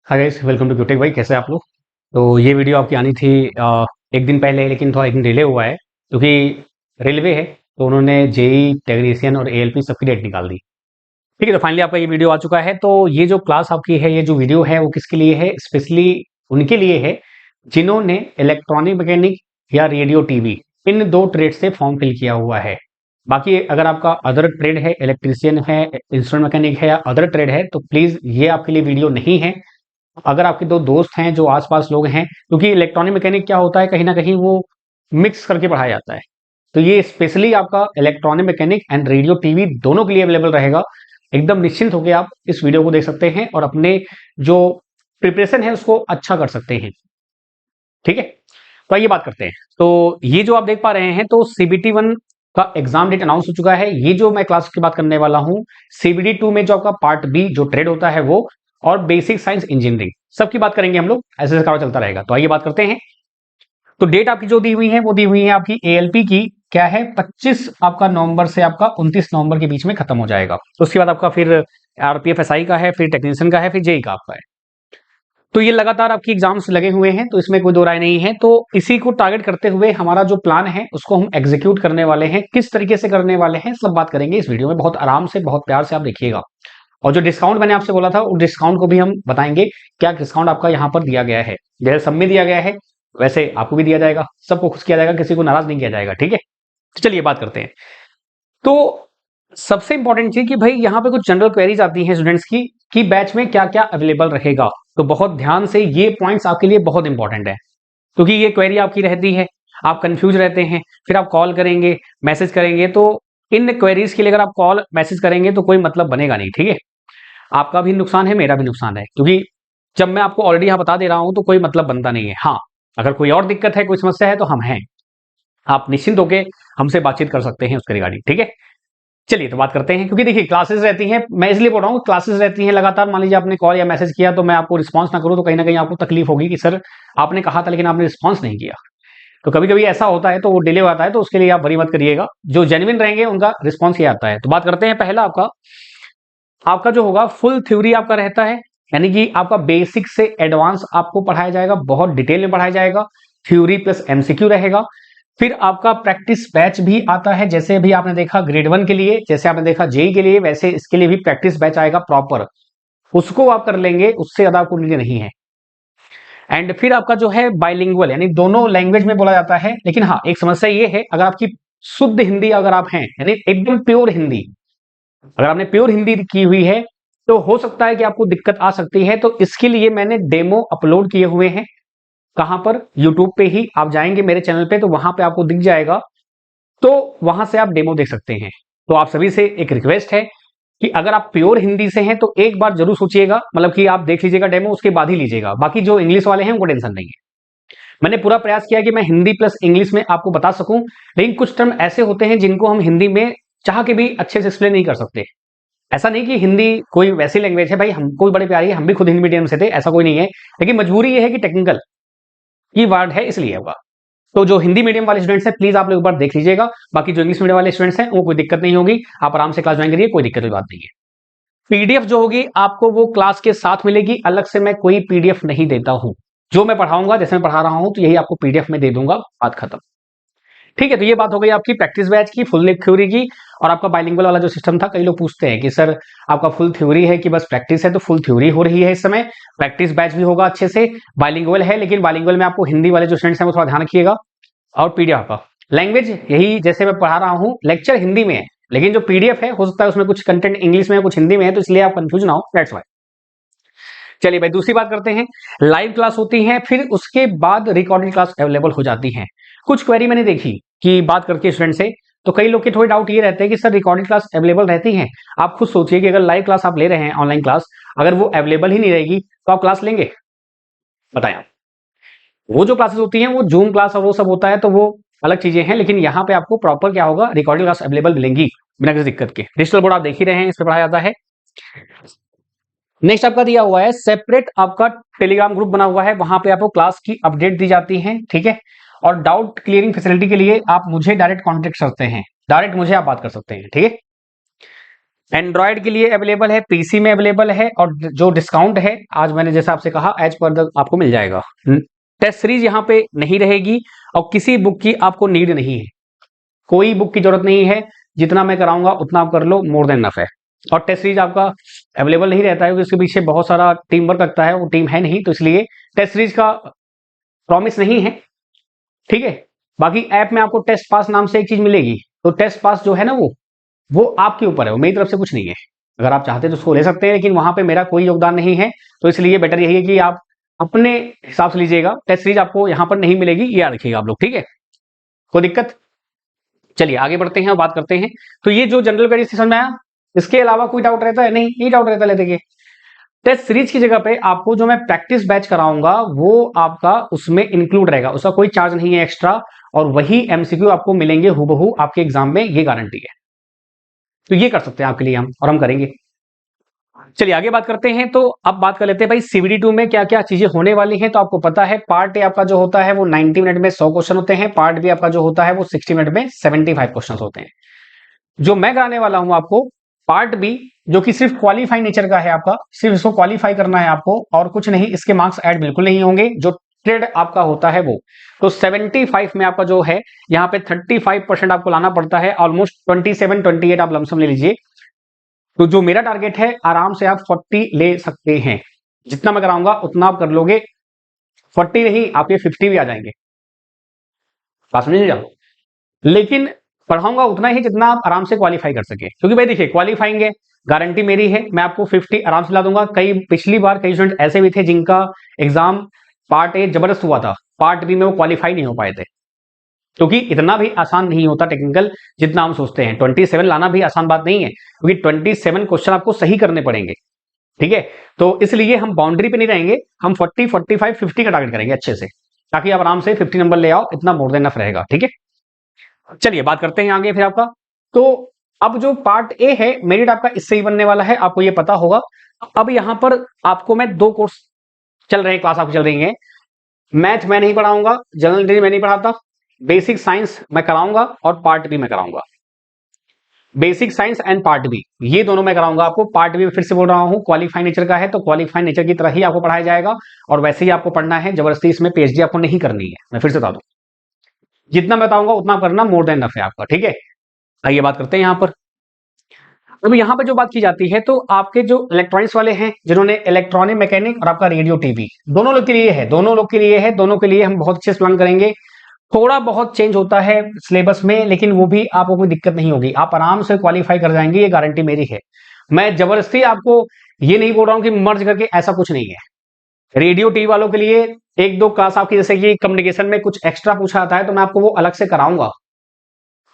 Hi guys, welcome to Qtech. भाई कैसे हैं आप लोग। तो ये वीडियो आपकी आनी थी एक दिन पहले, लेकिन थोड़ा एक दिन डिले हुआ है क्योंकि रेलवे है तो उन्होंने जेई टेक्नीशियन और एएलपी सबकी डेट निकाल दी। ठीक है, तो फाइनली आपका ये वीडियो आ चुका है। तो ये जो क्लास आपकी है, ये जो वीडियो है वो किसके लिए है? स्पेशली उनके लिए है जिन्होंने इलेक्ट्रॉनिक मैकेनिक या रेडियो टीवी इन दो ट्रेड से फॉर्म फिल किया हुआ है। बाकी अगर आपका अदर ट्रेड है, इलेक्ट्रीशियन है, इंस्ट्रूमेंट मैकेनिक है या अदर ट्रेड है, तो प्लीज ये आपके लिए वीडियो नहीं है। अगर आपके दो दोस्त हैं जो आसपास लोग हैं, क्योंकि इलेक्ट्रॉनिक मैकेनिक क्या होता है, कहीं ना कहीं वो मिक्स करके पढ़ाया जाता है। तो ये स्पेशली आपका electronic mechanic and radio TV दोनों के लिए अवेलेबल रहेगा। एकदम निश्चिंत होकर आप इस वीडियो को देख सकते हैं और अपने जो प्रिपरेशन है उसको अच्छा कर सकते हैं। ठीक है, तो आइए बात करते हैं। तो ये जो आप देख पा रहे हैं, तो सीबीटी 1 का एग्जाम डेट अनाउंस हो चुका है। ये जो मैं क्लास की बात करने वाला हूं, सीबीटी 2 में जो आपका पार्ट बी जो ट्रेड होता है वो, और बेसिक साइंस इंजीनियरिंग सबकी बात करेंगे हम लोग। ऐसे ऐसे चलता रहेगा। तो आइए बात करते हैं। तो डेट आपकी जो दी हुई है वो दी हुई है आपकी एएलपी की, क्या है, 25 आपका नवंबर से आपका 29 नवंबर के बीच में खत्म हो जाएगा। तो उसके बाद आपका फिर आरपीएफ एसआई का है, फिर टेक्नीशियन का है, फिर जेई का आपका है। तो ये लगातार आपकी एग्जाम्स लगे हुए हैं, तो इसमें कोई दो राय नहीं है। तो इसी को टारगेट करते हुए हमारा जो प्लान है उसको हम एग्जीक्यूट करने वाले हैं। किस तरीके से करने वाले हैं सब बात करेंगे इस वीडियो में। बहुत आराम से, बहुत प्यार से आप देखिएगा। और जो डिस्काउंट मैंने आपसे बोला था, उस डिस्काउंट को भी हम बताएंगे। क्या डिस्काउंट आपका यहाँ पर दिया गया है, जैसे सब में दिया गया है वैसे आपको भी दिया जाएगा। सबको खुश किया जाएगा, किसी को नाराज नहीं किया जाएगा। ठीक है, तो चलिए बात करते हैं। तो सबसे इंपॉर्टेंट चीज कि भाई यहाँ पे कुछ जनरल क्वेरीज आती हैं स्टूडेंट्स की, कि बैच में क्या क्या अवेलेबल रहेगा। तो बहुत ध्यान से, ये पॉइंट्स आपके लिए बहुत इंपॉर्टेंट है क्योंकि ये क्वेरी आपकी रहती है, आप कंफ्यूज रहते हैं, फिर आप कॉल करेंगे, मैसेज करेंगे। तो इन क्वेरीज के लिए अगर आप कॉल मैसेज करेंगे तो कोई मतलब बनेगा नहीं। ठीक है, आपका भी नुकसान है, मेरा भी नुकसान है, क्योंकि जब मैं आपको ऑलरेडी यहाँ बता दे रहा हूं तो कोई मतलब बनता नहीं है। हाँ, अगर कोई और दिक्कत है, कोई समस्या है, तो हम हैं, आप निश्चिंत होकर हमसे बातचीत कर सकते हैं उसके रिगार्डिंग। ठीक है, चलिए तो बात करते हैं। क्योंकि देखिए क्लासेस रहती हैं, मैं इसलिए बोल रहा हूँ क्लासेस रहती हैं लगातार। मान लीजिए आपने कॉल या मैसेज किया तो मैं आपको रिस्पांस ना करूँ, तो कहीं ना कहीं आपको तकलीफ होगी कि सर आपने कहा था लेकिन आपने रिस्पांस नहीं किया। तो कभी कभी ऐसा होता है, तो वो डिले होता है, तो उसके लिए आप वरी मत करिएगा। जो जेन्युइन रहेंगे उनका रिस्पॉन्स ही आता है। तो बात करते हैं। पहला आपका आपका जो होगा फुल थ्योरी आपका रहता है, यानी कि आपका बेसिक से एडवांस आपको पढ़ाया जाएगा, बहुत डिटेल में पढ़ाया जाएगा। थ्योरी प्लस एमसीक्यू रहेगा। फिर आपका प्रैक्टिस बैच भी आता है, जैसे अभी आपने देखा ग्रेड 1 के लिए, जैसे आपने देखा जेई के लिए, वैसे इसके लिए भी प्रैक्टिस बैच आएगा प्रॉपर। उसको आप कर लेंगे, उससे ज्यादा आपको नीचे नहीं है। एंड फिर आपका जो है बाइलिंगुअल, यानी दोनों लैंग्वेज में बोला जाता है। लेकिन हाँ, एक समस्या ये है, अगर आपकी शुद्ध हिंदी अगर आप हैं, यानी एकदम प्योर हिंदी, अगर आपने प्योर हिंदी की हुई है, तो हो सकता है कि आपको दिक्कत आ सकती है। तो इसके लिए मैंने डेमो अपलोड किए हुए हैं। कहां पर? यूट्यूब पे ही आप जाएंगे मेरे चैनल पे, तो वहां पे आपको दिख जाएगा। तो वहां से आप डेमो देख सकते हैं। तो आप सभी से एक रिक्वेस्ट है कि अगर आप प्योर हिंदी से हैं तो एक बार जरूर सोचिएगा, मतलब कि आप देख लीजिएगा डेमो, उसके बाद ही लीजिएगा। बाकी जो इंग्लिश वाले हैं उनको टेंशन नहीं है। मैंने पूरा प्रयास किया कि मैं हिंदी प्लस इंग्लिश में आपको बता सकूं, लेकिन कुछ टर्म ऐसे होते हैं जिनको हम हिंदी में चाह के भी अच्छे से एक्सप्लेन नहीं कर सकते। ऐसा नहीं कि हिंदी कोई वैसी लैंग्वेज है, भाई हमको भी बड़े प्यारी है, हम भी खुद हिंदी मीडियम से थे, ऐसा कोई नहीं है। लेकिन मजबूरी ये है कि टेक्निकल की वर्ड है, इसलिए होगा। तो जो हिंदी मीडियम वाले स्टूडेंट्स हैं, प्लीज आप लोग एक बार देख लीजिएगा। बाकी जो इंग्लिश मीडियम वाले स्टूडेंट्स हैं वो कोई दिक्कत नहीं होगी, आप आराम से क्लास ज्वाइन करिए, कोई दिक्कत की बात नहीं है। पीडीएफ जो होगी आपको वो क्लास के साथ मिलेगी, अलग से मैं कोई पीडीएफ नहीं देता हूं। जो मैं पढ़ाऊंगा, जैसे मैं पढ़ा रहा हूं, तो यही आपको पीडीएफ में दे दूंगा, बात खत्म। ठीक है, तो ये बात हो गई आपकी प्रैक्टिस बैच की, फुल थ्योरी की। और आपका बाइलिंगुअल वाला जो सिस्टम था, कई लोग पूछते हैं कि सर आपका फुल थ्योरी है कि बस प्रैक्टिस है? तो फुल थ्योरी हो रही है इस समय, प्रैक्टिस बैच भी होगा अच्छे से। बाइलिंगुअल है, लेकिन बाइलिंगुअल में आपको हिंदी वाले जो स्टूडेंट्स हैं वो थोड़ा ध्यान रखिएगा। और पीडीएफ का लैंग्वेज यही, जैसे मैं पढ़ा रहा हूँ, लेक्चर हिंदी में है, लेकिन जो पीडीएफ है हो सकता है उसमें कुछ कंटेंट इंग्लिश में है, कुछ हिंदी में है, तो इसलिए आप कंफ्यूज ना हो, दैट्स व्हाई। चलिए भाई, दूसरी बात करते हैं। लाइव क्लास होती है, फिर उसके बाद रिकॉर्डेड क्लास अवेलेबल हो जाती है। कुछ क्वेरी मैंने देखी कि बात करके स्टूडेंट से, तो कई लोग के थोड़े डाउट ये रहते हैं कि सर रिकॉर्डेड क्लास अवेलेबल रहती है। आप खुद सोचिए कि अगर लाइव क्लास आप ले रहे हैं, ऑनलाइन क्लास, अगर वो अवेलेबल ही नहीं रहेगी तो आप क्लास लेंगे? बताएं आप। वो जो क्लासेस होती हैं वो जूम क्लास और वो सब होता है, तो वो अलग चीजें हैं। लेकिन यहाँ पे आपको प्रॉपर क्या होगा, रिकॉर्डेड क्लास अवेलेबल मिलेंगी बिना किसी दिक्कत के। डिजिटल बोर्ड आप देख ही रहे हैं, इस पे पढ़ाया जाता है। नेक्स्ट आपका दिया हुआ है सेपरेट, आपका टेलीग्राम ग्रुप बना हुआ है, वहां पे आपको क्लास की अपडेट दी जाती है। ठीक है, और डाउट क्लियरिंग फैसिलिटी के लिए आप मुझे डायरेक्ट कांटेक्ट करते हैं, डायरेक्ट मुझे आप बात कर सकते हैं। ठीक है, एंड्रॉयड के लिए अवेलेबल है, पीसी में अवेलेबल है, और जो डिस्काउंट है आज मैंने जैसा आपसे कहा एज पर द आपको मिल जाएगा। टेस्ट सीरीज यहाँ पे नहीं रहेगी और किसी बुक की आपको नीड नहीं है, कोई बुक की जरूरत नहीं है, जितना मैं कराऊंगा उतना आप कर लो, मोर देन इनफ है। और टेस्ट सीरीज आपका अवेलेबल नहीं रहता है क्योंकि उसके पीछे बहुत सारा टीम वर्क लगता है, वो टीम है नहीं, तो इसलिए टेस्ट सीरीज का प्रॉमिस नहीं है, ठीक है। बाकी ऐप में आपको टेस्ट पास नाम से एक चीज मिलेगी, तो टेस्ट पास जो है ना वो आपके ऊपर है, वो मेरी तरफ से कुछ नहीं है। अगर आप चाहते हैं तो उसको ले सकते हैं, लेकिन वहां पे मेरा कोई योगदान नहीं है, तो इसलिए बेटर यही है कि आप अपने हिसाब से लीजिएगा। टेस्ट सीरीज आपको यहां पर नहीं मिलेगी, ये याद रखिएगा आप लोग, ठीक है। कोई दिक्कत? चलिए आगे बढ़ते हैं और बात करते हैं। तो ये जो जनरल क्वेरी समझ में आया, इसके अलावा कोई डाउट रहता है? नहीं डाउट रहता है। देखिए टेस्ट सीरीज की जगह पे आपको जो मैं प्रैक्टिस बैच कराऊंगा वो आपका उसमें इंक्लूड रहेगा, उसका कोई चार्ज नहीं है एक्स्ट्रा, और वही एमसीक्यू आपको मिलेंगे हूबहू आपके एग्जाम में, ये गारंटी है। तो ये कर सकते हैं आपके लिए हम, और हम करेंगे। चलिए आगे बात करते हैं। तो अब बात कर लेते हैं भाई सीबीडी 2 में क्या क्या चीजें होने वाली हैं। तो आपको पता है पार्ट ए आपका जो होता है वो 90 मिनट में 100 क्वेश्चन होते हैं, पार्ट बी आपका जो होता है वो 60 मिनट में 75 क्वेश्चन होते हैं। जो मैं कराने वाला हूं आपको पार्ट बी, जो कि सिर्फ क्वालिफाई नेचर का है, आपका सिर्फ इसको क्वालिफाई करना है आपको और कुछ नहीं, इसके मार्क्स ऐड बिल्कुल नहीं होंगे, जो ट्रेड आपका होता है वो। तो 75 में आपका जो है यहाँ पे 35% आपको लाना पड़ता है, ऑलमोस्ट 27-28 आप लमसम ले लीजिए। तो जो मेरा टारगेट है आराम से आप 40 ले सकते हैं, जितना मैं कराऊंगा उतना आप कर लोगे, 40 नहीं आपके 50 भी आ जाएंगे, बात समझ जाओ। लेकिन पढ़ाऊंगा उतना ही जितना आप आराम से क्वालिफाई कर सके, क्योंकि भाई देखिए क्वालिफाइंग है, गारंटी मेरी है, मैं आपको 50 आराम से ला दूंगा। कई पिछली बार कई स्टूडेंट ऐसे भी थे जिनका एग्जाम पार्ट ए जबरदस्त हुआ था, पार्ट बी में वो क्वालिफाई नहीं हो पाए थे, क्योंकि इतना भी आसान नहीं होता टेक्निकल जितना हम सोचते हैं। 27 लाना भी आसान बात नहीं है, क्योंकि 27 क्वेश्चन आपको सही करने पड़ेंगे, ठीक है। तो इसलिए हम बाउंड्री पे नहीं रहेंगे, हम 40, 45, 50 का टारगेट करेंगे अच्छे से, ताकि आप आराम से 50 नंबर ले आओ, इतना मोर देन इनफ रहेगा, ठीक है। चलिए बात करते हैं आगे फिर आपका। तो अब जो पार्ट ए है मेरिट आपका इससे ही बनने वाला है, आपको ये पता होगा। अब यहां पर आपको मैं 2 कोर्स चल रहे हैं, क्लास आपकी चल रही है। मैथ मैं नहीं पढ़ाऊंगा, जनरल नॉलेज मैं नहीं पढ़ाता, बेसिक साइंस मैं कराऊंगा और पार्ट बी मैं कराऊंगा। Basic science and part B ये दोनों मैं कराऊंगा आपको। पार्ट बी में फिर से बोल रहा हूं क्वालिफाई नेचर का है, तो क्वालिफाई नेचर की तरह ही आपको पढ़ाया जाएगा, और वैसे ही आपको पढ़ना है, जबरदस्ती इसमें पीएचडी आपको नहीं करनी है। मैं फिर से बता दूं, जितना बताऊंगा उतना करना, मोर देन इनफ है आपका, ठीक है। आइए बात करते हैं यहां पर। अब यहां पर जो बात की जाती है, तो आपके जो इलेक्ट्रॉनिक्स वाले हैं, जिन्होंने इलेक्ट्रॉनिक मैकेनिक और आपका रेडियो टीवी, दोनों लोग के लिए है, दोनों लोग के लिए है, दोनों के लिए हम बहुत अच्छे से प्लान करेंगे। थोड़ा बहुत चेंज होता है सिलेबस में, लेकिन वो भी आपको कोई दिक्कत नहीं होगी, आप आराम से क्वालिफाई कर जाएंगे, ये गारंटी मेरी है। मैं जबरदस्ती आपको ये नहीं बोल रहा हूं कि मर्ज करके, ऐसा कुछ नहीं है। रेडियो टीवी वालों के लिए 1-2 क्लास आपकी, जैसे कि कम्युनिकेशन में कुछ एक्स्ट्रा पूछा जाता है, तो मैं आपको वो अलग से कराऊंगा,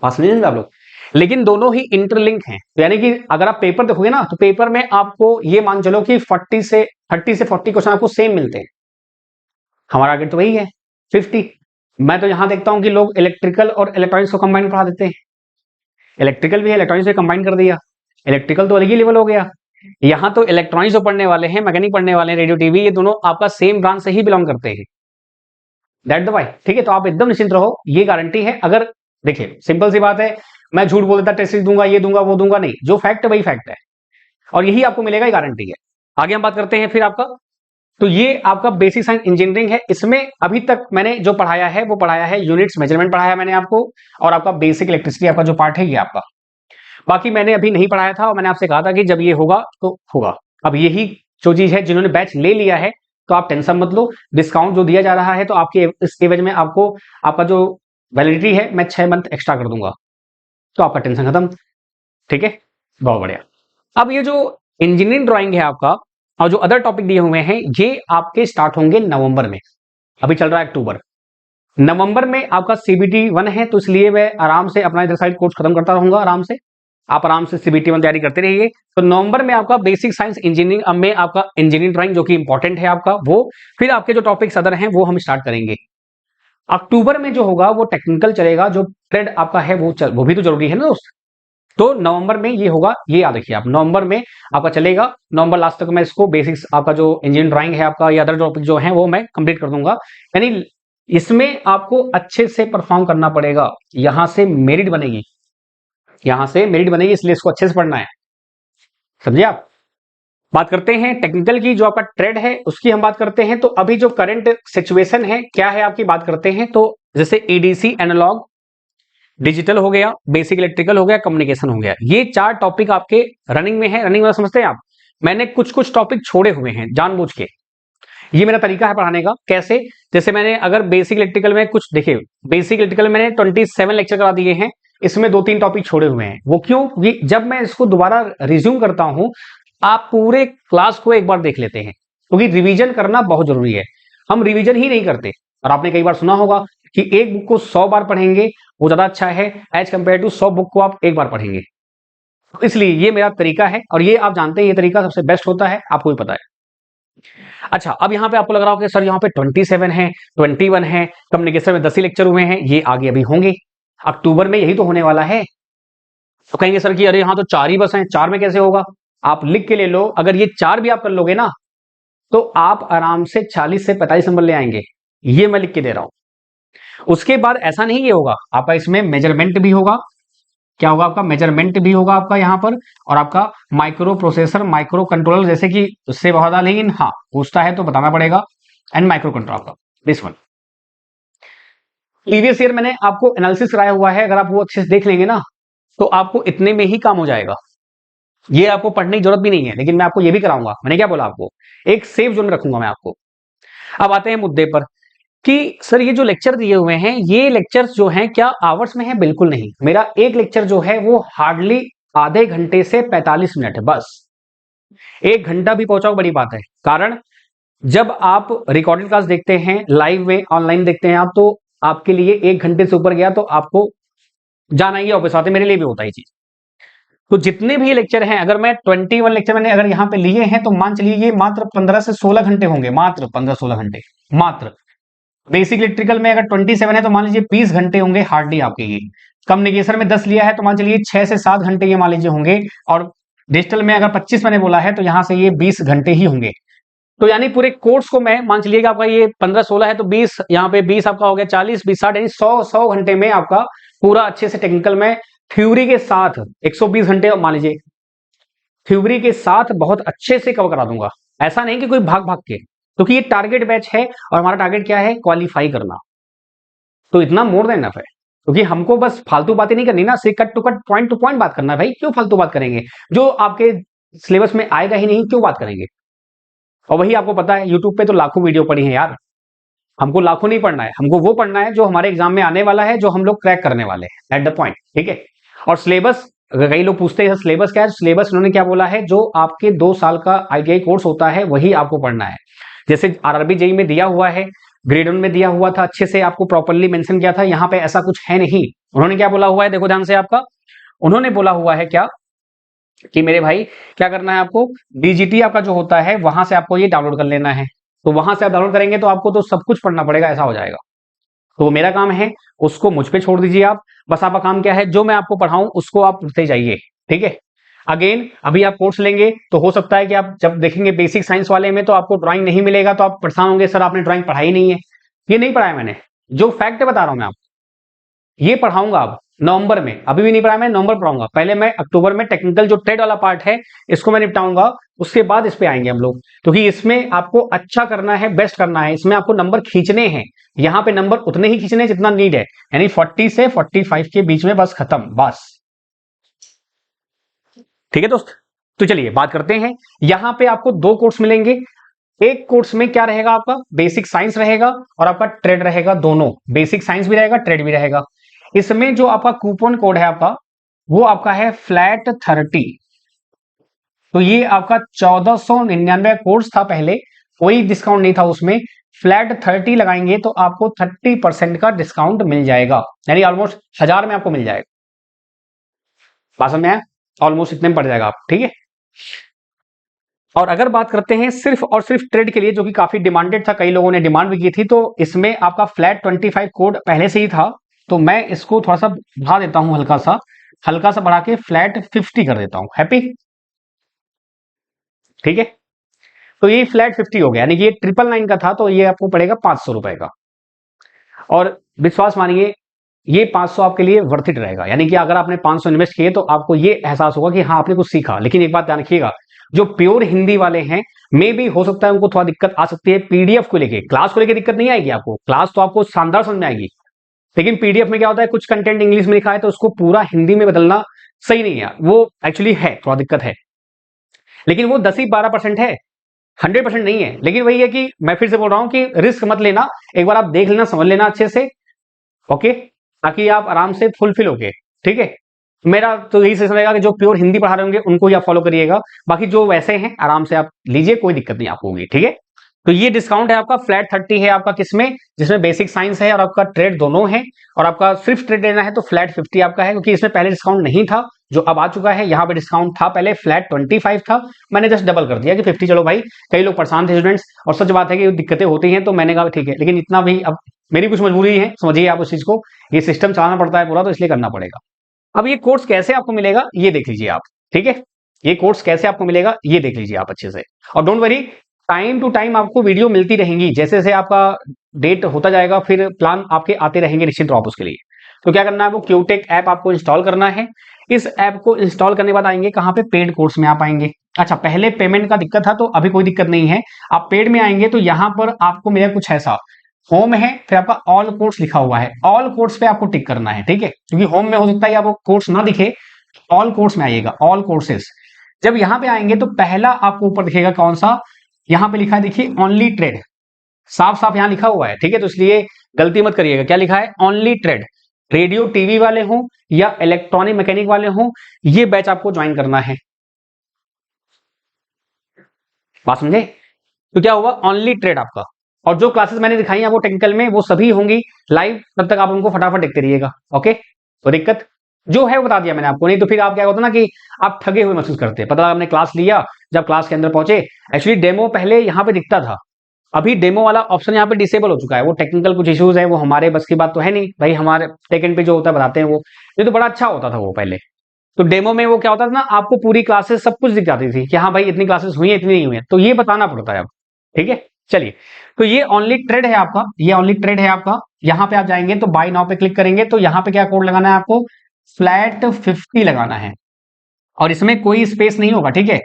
बात समझेंगे आप लोग। लेकिन दोनों ही इंटरलिंक हैं, तो यानी कि अगर आप पेपर देखोगे ना, तो पेपर में आपको ये मान चलो कि 30 से 40 क्वेश्चन आपको सेम मिलते हैं। हमारा टारगेट तो वही है 50। मैं तो यहां देखता हूं कि लोग इलेक्ट्रिकल और इलेक्ट्रॉनिक्स को कंबाइन पढ़ा देते हैं, इलेक्ट्रिकल भी है इलेक्ट्रॉनिक्स से कंबाइन कर दिया, इलेक्ट्रिकल तो अलग ही लेवल हो गया। यहां तो इलेक्ट्रॉनिक्स जो पढ़ने वाले हैं, मैकेनिक पढ़ने वाले हैं, रेडियो टीवी, ये दोनों आपका सेम ब्रांच से ही बिलोंग करते हैं, दैट द वाई, ठीक है। तो आप एकदम निश्चिंत रहो, ये गारंटी है। अगर देखिए सिंपल सी बात है, मैं झूठ बोल देता टेस्ट दूंगा, ये दूंगा, वो दूंगा, नहीं, जो फैक्ट है वही फैक्ट है, और यही आपको मिलेगा, ये गारंटी है। आगे हम बात करते हैं फिर आपका। तो ये आपका बेसिक साइंस इंजीनियरिंग है, इसमें अभी तक मैंने जो पढ़ाया है वो पढ़ाया है यूनिट्स मेजरमेंट पढ़ाया मैंने आपको, और आपका बेसिक इलेक्ट्रिसिटी आपका जो पार्ट है ये आपका। बाकी मैंने अभी नहीं पढ़ाया था, और मैंने आपसे कहा था कि जब ये होगा तो होगा। अब यही जो चीज है, जिन्होंने बैच ले लिया है तो आप टेंशन मत लो, डिस्काउंट जो दिया जा रहा है, तो आपके इस एवज में आपको आपका जो वैलिडिटी है मैं 6 मंथ एक्स्ट्रा कर दूंगा, तो आपका टेंशन खत्म, ठीक है। बहुत बढ़िया। अब ये जो इंजीनियरिंग ड्राइंग है आपका, और जो अदर टॉपिक दिए हुए हैं, ये आपके स्टार्ट होंगे नवंबर में, अभी चल रहा है अक्टूबर, नवंबर में आपका सीबीटी 1 है, तो इसलिए मैं आराम से अपना इधर साइड कोर्स खत्म करता रहूंगा, आराम से आप आराम से सीबीटी 1 तैयारी करते रहिए। तो नवंबर में आपका बेसिक साइंस इंजीनियरिंग में आपका इंजीनियरिंग ड्राइंग जो कि इंपॉर्टेंट है आपका वो, फिर आपके जो टॉपिक्स अदर हैं वो हम स्टार्ट करेंगे। अक्टूबर में जो होगा वो टेक्निकल चलेगा, जो ट्रेड आपका है वो भी तो जरूरी है ना दोस्त। तो नवंबर में ये होगा, ये याद रखिए आप, नवंबर में आपका चलेगा, नवंबर लास्ट तक मैं इसको बेसिक्स आपका जो इंजीनियरिंग ड्राइंग है आपका, या अदर टॉपिक जो है वो मैं कंप्लीट कर दूंगा। यानी इसमें आपको अच्छे से परफॉर्म करना पड़ेगा, यहां से मेरिट बनेगी, यहां से मेरिट बनेगी, इसलिए इसको अच्छे से पढ़ना है। समझे आप। बात करते हैं टेक्निकल की, जो आपका ट्रेड है उसकी हम बात करते हैं। तो अभी जो करंट सिचुएशन है क्या है आपकी, बात करते हैं। तो जैसे एडीसी एनालॉग, डिजिटल हो गया, बेसिक इलेक्ट्रिकल हो गया, कम्युनिकेशन हो गया, ये 4 टॉपिक आपके रनिंग में है। रनिंग में समझते हैं आप, मैंने कुछ कुछ टॉपिक छोड़े हुए हैं जानबूझ के। ये मेरा तरीका है पढ़ाने का। कैसे, जैसे मैंने अगर बेसिक इलेक्ट्रिकल में कुछ देखिए, बेसिक इलेक्ट्रिकल मैंने 27 लेक्चर करा दिए हैं, इसमें 2-3 टॉपिक छोड़े हुए हैं। वो क्यों, ये जब मैं इसको दोबारा रिज्यूम करता हूं, आप पूरे क्लास को एक बार देख लेते हैं, क्योंकि रिवीजन करना बहुत जरूरी है। हम रिवीजन ही नहीं करते, और आपने कई बार सुना होगा कि एक बुक को 100 बार पढ़ेंगे वो ज्यादा अच्छा है एज कंपेयर टू 100 बुक को आप एक बार पढ़ेंगे। तो इसलिए ये मेरा तरीका है, और ये आप जानते हैं ये तरीका सबसे बेस्ट होता है, आपको भी पता है। अच्छा, अब यहां पे आपको लग रहा हो कि सर यहां पे 27 है, 21 है, कम्युनिकेशन में 10 ही लेक्चर हुए हैं, ये आगे अभी होंगे, अक्टूबर में यही तो होने वाला है। तो कहेंगे सर कि अरे यहां तो 4 ही बस हैं, 4 में कैसे होगा। आप लिख के ले लो, अगर ये 4 भी आप कर लोगे ना, तो आप आराम से 40 से 45 नंबर ले आएंगे, ये मैं लिख के दे रहा हूं। उसके बाद ऐसा नहीं ये होगा, आपका इसमें मेजरमेंट भी होगा। क्या होगा आपका, मेजरमेंट भी होगा आपका यहाँ पर, और आपका माइक्रो प्रोसेसर, माइक्रो कंट्रोलर, जैसे कि उससे बहुत ज्यादा, लेकिन हाँ पूछता है तो बताना पड़ेगा, एंड माइक्रो कंट्रोलर आपका, दिस वन। प्रीवियस ईयर मैंने आपको एनालिसिस कराया हुआ है, अगर आप वो अच्छे से देख लेंगे ना, तो आपको इतने में ही काम हो जाएगा। ये आपको पढ़ने की जरूरत भी नहीं है, लेकिन मैं आपको ये भी कराऊंगा। मैंने क्या बोला आपको, एक सेफ जोन में रखूंगा मैं आपको। अब आते हैं मुद्दे पर कि सर ये जो लेक्चर दिए हुए हैं, ये लेक्चर्स जो हैं क्या आवर्स में है, बिल्कुल नहीं। मेरा एक लेक्चर जो है वो हार्डली आधे घंटे से 45 मिनट है बस। 1 घंटा भी पहुंचाओ बड़ी बात है, कारण जब आप रिकॉर्डेड क्लास देखते हैं, लाइव में ऑनलाइन देखते हैं आप, तो आपके लिए 1 घंटे से ऊपर गया तो आपको जाना ही ऑफिस आते, मेरे लिए भी होता है चीज। तो जितने भी लेक्चर हैं, अगर मैं 21 लेक्चर मैंने अगर यहाँ पे लिए हैं, तो मान चलिए ये मात्र 15 से 16 घंटे होंगे, मात्र 15-16 घंटे मात्र। बेसिक इलेक्ट्रिकल में अगर 27 है तो मान लीजिए 20 घंटे होंगे हार्डली आपके ये। कम्युनिकेशन में 10 लिया है तो मान चलिए 6 से 7 घंटे ये मान लीजिए होंगे, और डिजिटल में अगर 25 मैंने बोला है तो यहां से ये 20 घंटे ही होंगे। तो यानी पूरे कोर्स को मैं मान चलिएगा, आपका ये 15-16 है तो 20, यहाँ पे 20 आपका हो गया, 40-20-60, यानी 100 घंटे में आपका पूरा अच्छे से टेक्निकल में थ्योरी के साथ 120 घंटे मान लीजिए, थ्योरी के साथ बहुत अच्छे से कवर करा दूंगा। ऐसा नहीं कि कोई भाग भाग के, क्योंकि ये टारगेट बैच है, और हमारा टारगेट क्या है, क्वालिफाई करना। तो इतना मोर देन इनफ है, क्योंकि हमको बस फालतू बातें नहीं करनी ना, से cut to cut, point to point बात करना है भाई। क्यों फालतू बात करेंगे, जो आपके सिलेबस में आएगा ही नहीं, क्यों बात करेंगे। और वही आपको पता है, यूट्यूब पे तो लाखों वीडियो पड़ी है यार, हमको लाखों नहीं पढ़ना है, हमको वो पढ़ना है जो हमारे एग्जाम में आने वाला है, जो हम लोग क्रैक करने वाले हैं एट द पॉइंट, ठीक है। और सिलेबस, अगर कई लोग पूछते हैं सिलेबस क्या है, सिलेबस उन्होंने क्या बोला है, जो आपके 2 साल का आईटीआई कोर्स होता है वही आपको पढ़ना है। जैसे आरआरबी जेई में दिया हुआ है, ग्रेड 1 में दिया हुआ था, अच्छे से आपको प्रॉपरली मेंशन किया था। यहाँ पे ऐसा कुछ है नहीं। उन्होंने क्या बोला हुआ है, देखो ध्यान से आपका, उन्होंने बोला हुआ है क्या, कि मेरे भाई क्या करना है आपको, डीजीटी आपका जो होता है वहां से आपको ये डाउनलोड कर लेना है। तो वहां से आप डाउनलोड करेंगे तो आपको तो सब कुछ पढ़ना पड़ेगा, ऐसा हो जाएगा। तो वो मेरा काम है, उसको मुझ पे छोड़ दीजिए आप। बस आपका काम क्या है, जो मैं आपको पढ़ाऊं उसको आप पढ़ते जाइए, ठीक है। अगेन अभी आप कोर्स लेंगे तो हो सकता है कि आप जब देखेंगे बेसिक साइंस वाले में तो आपको ड्राइंग नहीं मिलेगा, तो आप परेशान होंगे, सर आपने ड्राइंग पढ़ाई नहीं है। ये नहीं पढ़ाया मैंने, जो फैक्ट बता रहा हूं मैं आपको, ये पढ़ाऊंगा अब नवंबर में। अभी भी नहीं पढ़ाया, मैं नवंबर पढ़ाऊंगा। पहले मैं अक्टूबर में टेक्निकल जो ट्रेड वाला पार्ट है इसको मैं निपटाऊंगा, उसके बाद इस पे आएंगे हम लोग, क्योंकि इसमें आपको अच्छा करना है, बेस्ट करना है, इसमें आपको नंबर खींचने हैं। यहां पे नंबर उतने ही खींचने जितना नीड है, यानी 40 से 45 के बीच में, बस खत्म, बस। ठीक है दोस्त, तो चलिए बात करते हैं। यहां पे आपको 2 कोर्स मिलेंगे। एक कोर्स में क्या रहेगा, आपका बेसिक साइंस रहेगा और आपका ट्रेड रहेगा, दोनों बेसिक साइंस भी रहेगा, ट्रेड भी रहेगा। इसमें जो आपका कूपन कोड है आपका, वो आपका है फ्लैट 30। तो ये आपका 1499 कोर्स था पहले, कोई डिस्काउंट नहीं था उसमें। फ्लैट 30 लगाएंगे तो आपको 30% का डिस्काउंट मिल जाएगा, यानी ऑलमोस्ट 1000 में आपको मिल जाएगा। बात समझ में आया, ऑलमोस्ट इतने में पड़ जाएगा आप, ठीक है। और अगर बात करते हैं सिर्फ और सिर्फ ट्रेड के लिए, जो कि काफी डिमांडेड था, कई लोगों ने डिमांड भी की थी, तो इसमें आपका फ्लैट 25 कोड पहले से ही था। तो मैं इसको थोड़ा सा बढ़ा देता हूं, हल्का सा बढ़ा के फ्लैट 50 कर देता हूं। हैप्पी, ठीक है। तो ये फ्लैट 50 हो गया, यानी कि ये 999 का था, तो ये आपको पड़ेगा 500 रुपए का। और विश्वास मानिए, ये 500 आपके लिए वर्थ इट रहेगा। यानी कि अगर आपने 500 इन्वेस्ट किए तो आपको ये एहसास होगा कि हाँ आपने कुछ सीखा। लेकिन एक बात ध्यान रखिएगा, जो प्योर हिंदी वाले हैं मे भी हो सकता है उनको थोड़ा दिक्कत आ सकती है पीडीएफ को लेके। क्लास को लेके दिक्कत नहीं आएगी आपको, क्लास तो आपको शानदार समझ में आएगी, लेकिन पीडीएफ में क्या होता है कुछ कंटेंट इंग्लिश में लिखा है तो उसको पूरा हिंदी में बदलना सही नहीं है, वो एक्चुअली है थोड़ा दिक्कत है। लेकिन वो 10 ही 12% है, 100% नहीं है। लेकिन वही है कि मैं फिर से बोल रहा हूं कि रिस्क मत लेना, एक बार आप देख लेना, समझ लेना अच्छे से, ओके, ताकि आप आराम से फुलफिल होगे। ठीक है, मेरा तो यही सजेशन रहेगा कि जो प्योर हिंदी पढ़ा रहे होंगे उनको ही आप फॉलो करिएगा, बाकी जो वैसे हैं आराम से आप लीजिए, कोई दिक्कत नहीं आपको होगी। ठीक है, तो ये डिस्काउंट है आपका फ्लैट 30 है आपका, किसमें, जिसमें बेसिक साइंस है और आपका ट्रेड दोनों है। और आपका सिर्फ ट्रेड लेना है तो फ्लैट 50 आपका है, क्योंकि इसमें पहले डिस्काउंट नहीं था जो अब आ चुका है। यहाँ पे डिस्काउंट था पहले फ्लैट 25 था, मैंने जस्ट डबल कर दिया कि 50। चलो भाई, कई लोग परेशान थे स्टूडेंट्स, और सच बात है कि दिक्कतें होती हैं, तो मैंने कहा ठीक है, लेकिन इतना भी अब मेरी कुछ मजबूरी है, समझिए आप उस चीज को, ये सिस्टम चलाना पड़ता है पूरा, तो इसलिए करना पड़ेगा। अब ये कोर्स कैसे आपको मिलेगा ये देख लीजिए आप। ठीक है, ये कोर्स कैसे आपको मिलेगा ये देख लीजिए आप अच्छे से, और don't worry, time to time आपको वीडियो मिलती रहेंगी, जैसे जैसे आपका डेट होता जाएगा फिर प्लान आपके आते रहेंगे निश्चित रहो आप उसके लिए। तो क्या करना है, वो क्यूटेक ऐप आपको इंस्टॉल करना है। इस ऐप को इंस्टॉल करने के बाद आएंगे कहाँ पे, पेड कोर्स में आप आएंगे। अच्छा, पहले पेमेंट का दिक्कत था, तो अभी कोई दिक्कत नहीं है, आप पेड में आएंगे तो यहाँ पर आपको मिलेगा कुछ ऐसा, होम है, फिर आपका ऑल कोर्स लिखा हुआ है, ऑल कोर्स पे आपको टिक करना है। ठीक है, क्योंकि होम में हो सकता है आपको कोर्स ना दिखे, ऑल कोर्स में आइएगा, ऑल कोर्सेस। जब यहां पे आएंगे तो पहला आपको ऊपर दिखेगा कौन सा, यहां पे लिखा है देखिए ओनली ट्रेड, साफ साफ यहां लिखा हुआ है। ठीक है, तो इसलिए गलती मत करिएगा, क्या लिखा है, ओनली ट्रेड। रेडियो टीवी वाले हों या इलेक्ट्रॉनिक मैकेनिक वाले हों, ये बैच आपको ज्वाइन करना है। बात समझे, तो क्या हुआ, ओनली ट्रेड आपका। और जो क्लासेस मैंने दिखाई है वो टेक्निकल में, वो सभी होंगी लाइव, तब तक आप उनको फटाफट देखते रहिएगा। ओके, तो दिक्कत जो है वो बता दिया मैंने आपको, नहीं तो फिर आप क्या होता ना कि आप ठगे हुए महसूस करते हैं। पता लगा आपने क्लास लिया, जब क्लास के अंदर पहुंचे, एक्चुअली डेमो पहले यहाँ पे दिखता था, अभी डेमो वाला ऑप्शन यहाँ पे डिसेबल हो चुका है। वो टेक्निकल कुछ इश्यूज है, वो हमारे बस की बात तो है नहीं भाई, हमारे टेक पे जो होता है बताते हैं वो, ये तो बड़ा अच्छा होता था वो पहले। तो डेमो में वो क्या होता था ना, आपको पूरी क्लासेस सब कुछ दिख जाती थी कि हाँ भाई इतनी क्लासेस हुई है, इतनी नहीं हुई है, तो ये बताना पड़ता है अब। ठीक है, चलिए, तो ये ओनली ट्रेड है आपका, ये ओनली ट्रेड है आपका। यहां पे आप जाएंगे तो बाय नाउ पे क्लिक करेंगे, तो यहां पे क्या कोड लगाना है आपको, फ्लैट 50 लगाना है, और इसमें कोई स्पेस नहीं होगा। ठीक है,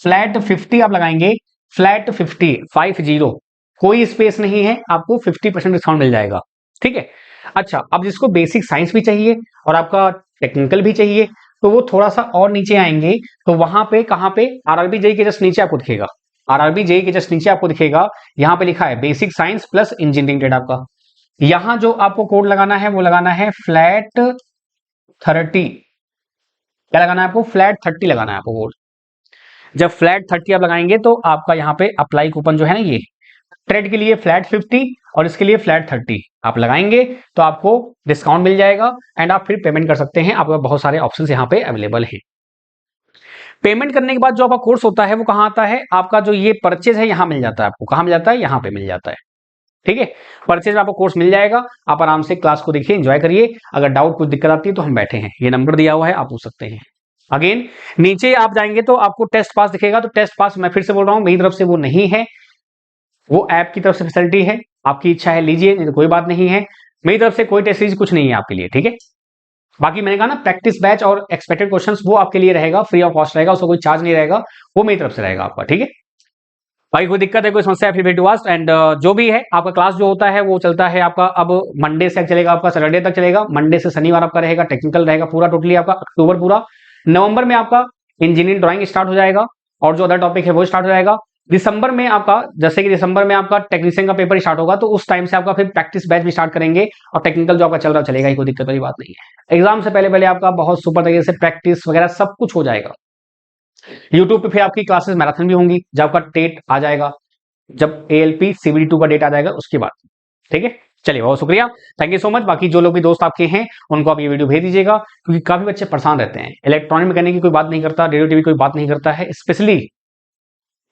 फ्लैट 50 आप लगाएंगे, फ्लैट 50 कोई स्पेस नहीं है, आपको 50% डिस्काउंट मिल जाएगा। ठीक है, अच्छा, अब जिसको बेसिक साइंस भी चाहिए और आपका टेक्निकल भी चाहिए, तो वो थोड़ा सा और नीचे आएंगे, तो वहां पे कहां पे, आरआरबी जेई के जस्ट नीचे आपको दिखेगा, आरआरबी जेई के जस्ट नीचे आपको दिखेगा, यहां पे लिखा है basic science plus engineering trade आपका। यहां जो आपको कोड लगाना है वो लगाना है फ्लैट 30। क्या लगाना है आपको, फ्लैट 30 लगाना है आपको कोड। जब फ्लैट 30 आप लगाएंगे तो आपका यहाँ पे अप्लाई कूपन जो है ना, ये ट्रेड के लिए फ्लैट 50 और इसके लिए फ्लैट 30 आप लगाएंगे तो आपको डिस्काउंट मिल जाएगा, एंड आप फिर पेमेंट कर सकते हैं। आपके बहुत सारे ऑप्शंस यहाँ पे अवेलेबल हैं। पेमेंट करने के बाद जो आपका कोर्स होता है वो कहाँ आता है, आपका जो ये परचेज है यहाँ मिल जाता है आपको, कहाँ मिल जाता है, यहाँ पे मिल जाता है। ठीक है, परचेज में आपको कोर्स मिल जाएगा, आप आराम से क्लास को देखिए, एंजॉय करिए। अगर डाउट कुछ दिक्कत आती है तो हम बैठे हैं, ये नंबर दिया हुआ है, आप पूछ सकते हैं। अगेन नीचे आप जाएंगे तो आपको टेस्ट पास दिखेगा, तो टेस्ट पास मैं फिर से बोल रहा हूं मेरी तरफ से वो नहीं है, वो ऐप की तरफ से फैसिलिटी है, आपकी इच्छा है लीजिए, नहीं तो कोई बात नहीं है। मेरी तरफ से कोई टेस्ट सीरीज कुछ नहीं है आपके लिए। ठीक है, बाकी मैंने कहा ना प्रैक्टिस बैच और एक्सपेक्टेड क्वेश्चंस वो आपके लिए रहेगा, फ्री ऑफ कॉस्ट रहेगा, उसका कोई चार्ज नहीं रहेगा, वो मेरी तरफ से रहेगा आपका। ठीक है, भाई कोई दिक्कत है, कोई समस्या है, फिर टू आस्क। एंड जो भी है आपका क्लास जो होता है वो चलता है आपका, अब मंडे से चलेगा आपका, सैटरडे तक चलेगा, मंडे से शनिवार आपका रहेगा, टेक्निकल रहेगा पूरा टोटली आपका, अक्टूबर पूरा। नवंबर में आपका इंजीनियरिंग ड्राइंग स्टार्ट हो जाएगा, और जो अदर टॉपिक है वो स्टार्ट हो जाएगा। दिसंबर में आपका, जैसे कि दिसंबर में आपका टेक्नीशियन का पेपर स्टार्ट होगा, तो उस टाइम से आपका फिर प्रैक्टिस बैच भी स्टार्ट करेंगे, और टेक्निकल जो आपका चल रहा चलेगा, कोई दिक्कत वाली बात नहीं है। एग्जाम से पहले पहले आपका बहुत सुपर तरीके से प्रैक्टिस वगैरह सब कुछ हो जाएगा। यूट्यूब पे फिर आपकी क्लासेस मैराथन भी होंगी, जब आपका डेट आ जाएगा, जब ALP CBD2 का डेट आ जाएगा उसके बाद। ठीक है, चलिए बहुत शुक्रिया, थैंक यू सो मच। बाकी जो लोग भी दोस्त आपके हैं उनको आप ये वीडियो भेज दीजिएगा, क्योंकि काफी बच्चे परेशान रहते हैं। इलेक्ट्रॉनिक मैकेनिक की कोई बात नहीं करता, रेडियो टीवी कोई बात नहीं करता है स्पेशली,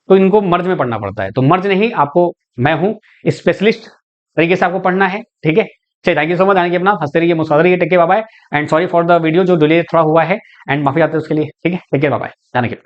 तो इनको मर्ज में पढ़ना पड़ता है। तो मर्ज नहीं, आपको मैं हूं स्पेशलिस्ट तरीके से आपको पढ़ना है। ठीक है, चलिए थैंक यू सो मच, आने के अपना हंसते रहिए, मुस्कुराते रहिए, take care, bye bye. And sorry for the video जो डिले थोड़ा हुआ है, एंड माफी चाहते हैं उसके लिए। ठीक है, टेक केयर, बाय बाय, जाने के।